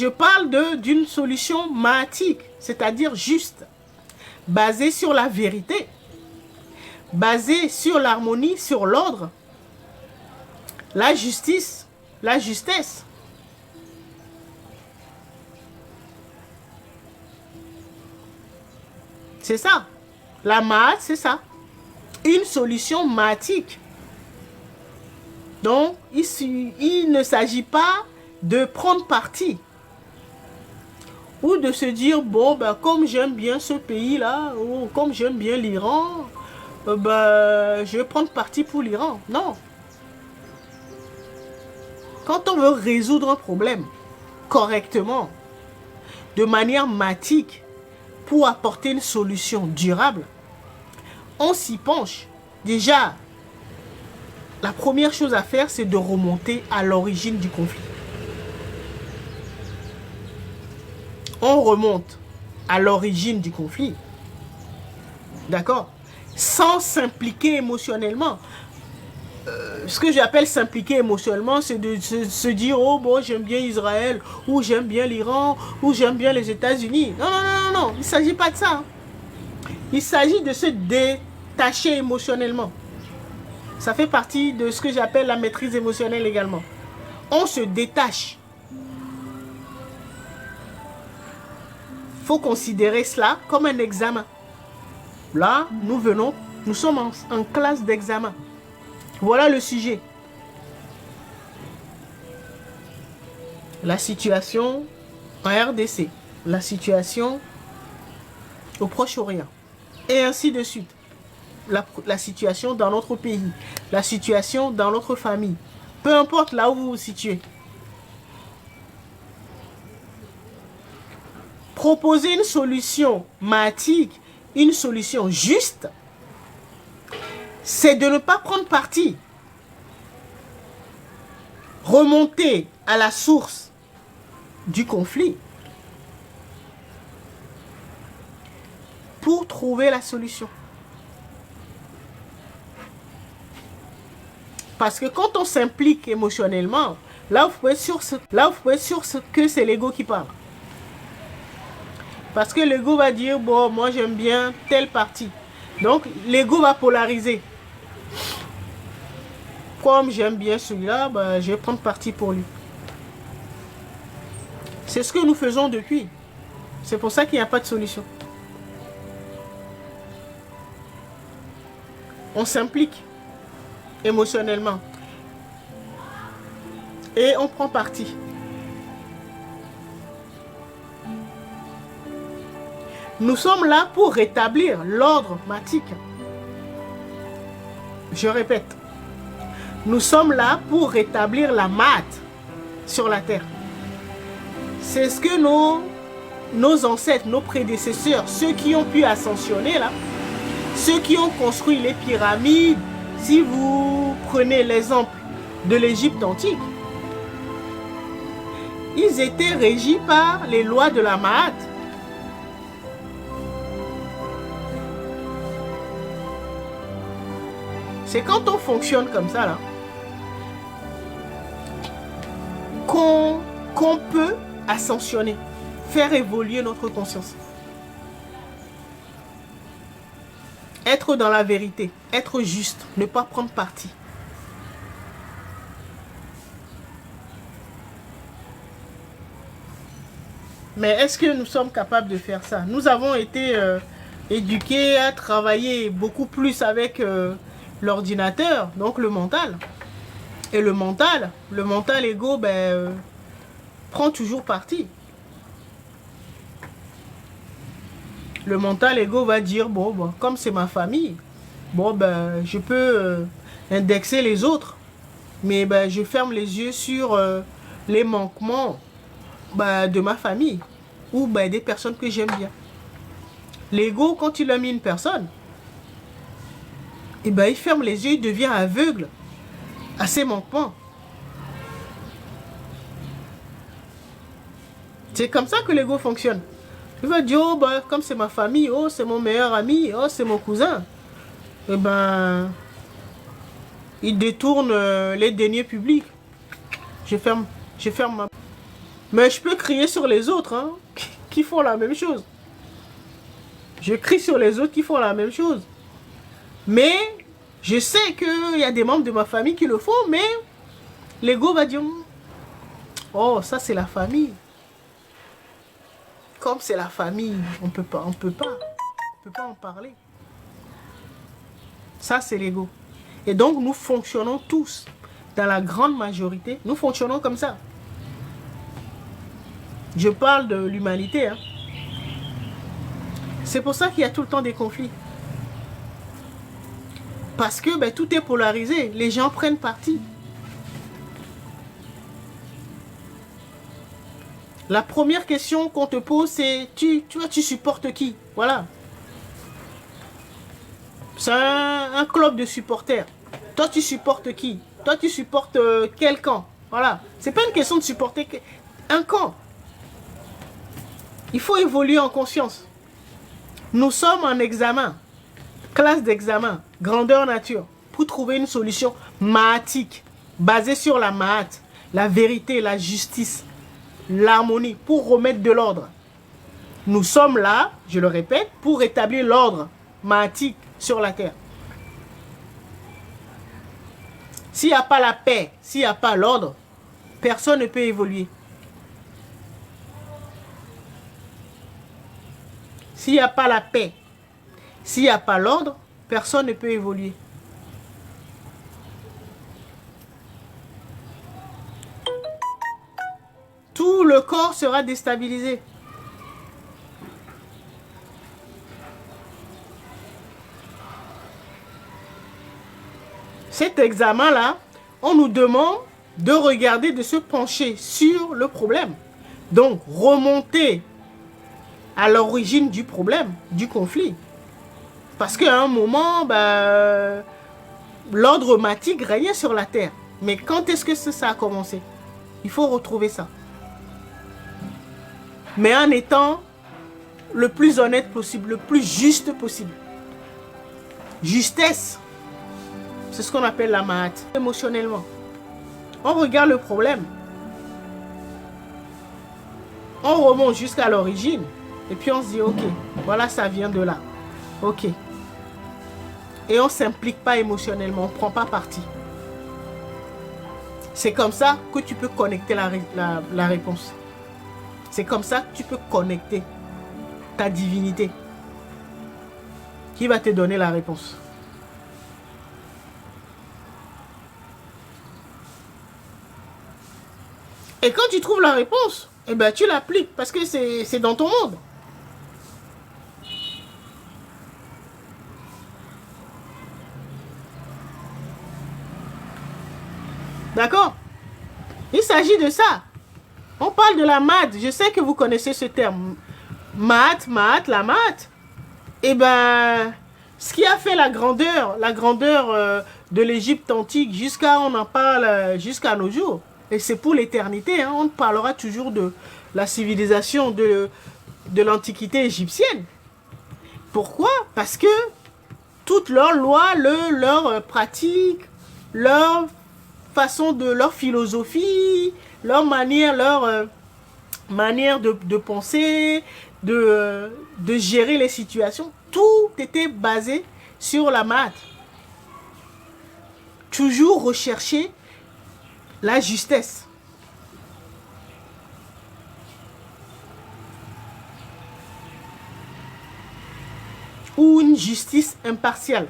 je parle d'une solution maïtique, c'est-à-dire juste, basée sur la vérité, basée sur l'harmonie, sur l'ordre, la justice, la justesse. C'est ça. La maat, c'est ça. Une solution matique. Donc, il ne s'agit pas de prendre parti. Ou de se dire, bon, ben, comme j'aime bien ce pays-là, ou comme j'aime bien l'Iran, ben, je vais prendre parti pour l'Iran. Non. Quand on veut résoudre un problème correctement, de manière matique, pour apporter une solution durable, on s'y penche. Déjà, la première chose à faire, c'est de remonter à l'origine du conflit. On remonte à l'origine du conflit. D'accord? Sans s'impliquer émotionnellement. Ce que j'appelle s'impliquer émotionnellement, c'est de se dire, oh bon, j'aime bien Israël, ou j'aime bien l'Iran, ou j'aime bien les États-Unis. Non, non, non, non, il ne s'agit pas de ça. Il s'agit de se détacher émotionnellement. Ça fait partie de ce que j'appelle la maîtrise émotionnelle également. On se détache. Il faut considérer cela comme un examen. Là, nous sommes en classe d'examen. Voilà le sujet. La situation en RDC, la situation au Proche-Orient, et ainsi de suite. La situation dans notre pays, la situation dans notre famille, peu importe là où vous vous situez. Proposer une solution matique, une solution juste, c'est de ne pas prendre parti. Remonter à la source du conflit pour trouver la solution. Parce que quand on s'implique émotionnellement, là vous pouvez être sûr que c'est l'ego qui parle. Parce que l'ego va dire, bon, moi j'aime bien telle partie. Donc l'ego va polariser. Comme j'aime bien celui-là, ben, je vais prendre parti pour lui. C'est ce que nous faisons depuis. C'est pour ça qu'il n'y a pas de solution. On s'implique émotionnellement. Et on prend parti. Nous sommes là pour rétablir l'ordre matique. Je répète. Nous sommes là pour rétablir la mat sur la terre. C'est ce que nos ancêtres, nos prédécesseurs, ceux qui ont pu ascensionner là, ceux qui ont construit les pyramides, si vous prenez l'exemple de l'Égypte antique, ils étaient régis par les lois de la Ma'at. C'est quand on fonctionne comme ça là, qu'on peut ascensionner, faire évoluer notre conscience. Être dans la vérité, être juste, ne pas prendre parti. Mais est-ce que nous sommes capables de faire ça? Nous avons été éduqués à travailler beaucoup plus avec l'ordinateur, donc le mental. Et le mental ego, ben, prend toujours parti. Le mental ego va dire, bon, comme c'est ma famille, bon, ben, je peux indexer les autres, mais ben, je ferme les yeux sur les manquements de ma famille ou ben, des personnes que j'aime bien. L'ego, quand il a mis une personne, et ben, il ferme les yeux, il devient aveugle à ses manquements. C'est comme ça que l'ego fonctionne. Il va dire, oh, ben, comme c'est ma famille, oh, c'est mon meilleur ami, oh, c'est mon cousin. Et ben, il détourne les deniers publics. Je ferme ma... Mais je peux crier sur les autres hein, qui font la même chose. Je crie sur les autres qui font la même chose. Mais je sais qu'il y a des membres de ma famille qui le font, mais l'ego va dire, oh, ça c'est la famille. Comme c'est la famille, on peut pas en parler. Ça c'est l'ego. Et donc nous fonctionnons tous, dans la grande majorité, nous fonctionnons comme ça. Je parle de l'humanité. Hein. C'est pour ça qu'il y a tout le temps des conflits. Parce que ben, tout est polarisé. Les gens prennent parti. La première question qu'on te pose, c'est tu supportes qui? Voilà. C'est un club de supporters. Toi, tu supportes qui? Toi, tu supportes quel camp? Voilà. C'est pas une question de supporter un camp. Il faut évoluer en conscience. Nous sommes en examen, classe d'examen, grandeur nature, pour trouver une solution mahatique, basée sur la mahat, la vérité, la justice, l'harmonie, pour remettre de l'ordre. Nous sommes là, je le répète, pour rétablir l'ordre mahatique sur la terre. S'il n'y a pas la paix, s'il n'y a pas l'ordre, personne ne peut évoluer. S'il n'y a pas la paix, s'il n'y a pas l'ordre, personne ne peut évoluer. Tout le corps sera déstabilisé. Cet examen-là, on nous demande de regarder, de se pencher sur le problème. Donc, remonter à l'origine du problème, du conflit. Parce qu'à un moment, bah, l'ordre matique régnait sur la terre. Mais quand est-ce que ça a commencé? Il faut retrouver ça. Mais en étant le plus honnête possible, le plus juste possible. Justesse, c'est ce qu'on appelle la mahat. Émotionnellement, on regarde le problème. On remonte jusqu'à l'origine. Et puis on se dit, ok, voilà, ça vient de là. Ok. Et on ne s'implique pas émotionnellement, on ne prend pas parti. C'est comme ça que tu peux connecter la réponse. C'est comme ça que tu peux connecter ta divinité qui va te donner la réponse. Et quand tu trouves la réponse, eh ben, tu l'appliques parce que c'est dans ton monde. D'accord? Il s'agit de ça. On parle de la mahat. Je sais que vous connaissez ce terme. Mahat, la mahat. Eh ben, ce qui a fait la grandeur de l'Égypte antique jusqu'à, on en parle jusqu'à nos jours. Et c'est pour l'éternité. Hein. On parlera toujours de la civilisation de l'Antiquité égyptienne. Pourquoi? Parce que toutes leurs lois, leurs pratiques, leur façon de leur philosophie, leur manière de penser, de gérer les situations, tout était basé sur la mahat. Toujours rechercher la justesse. Ou une justice impartiale.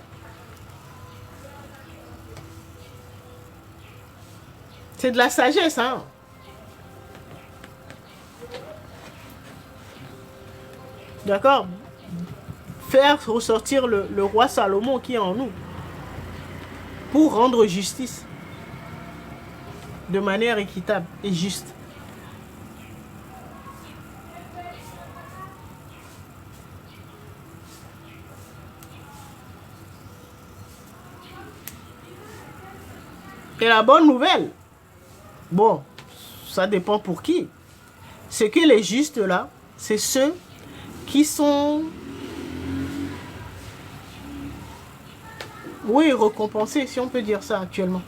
C'est de la sagesse, hein. D'accord? Faire ressortir le roi Salomon qui est en nous. Pour rendre justice. De manière équitable et juste. Et la bonne nouvelle, bon, ça dépend pour qui. C'est que les justes là, c'est ceux qui sont, oui, récompensés, si on peut dire ça actuellement.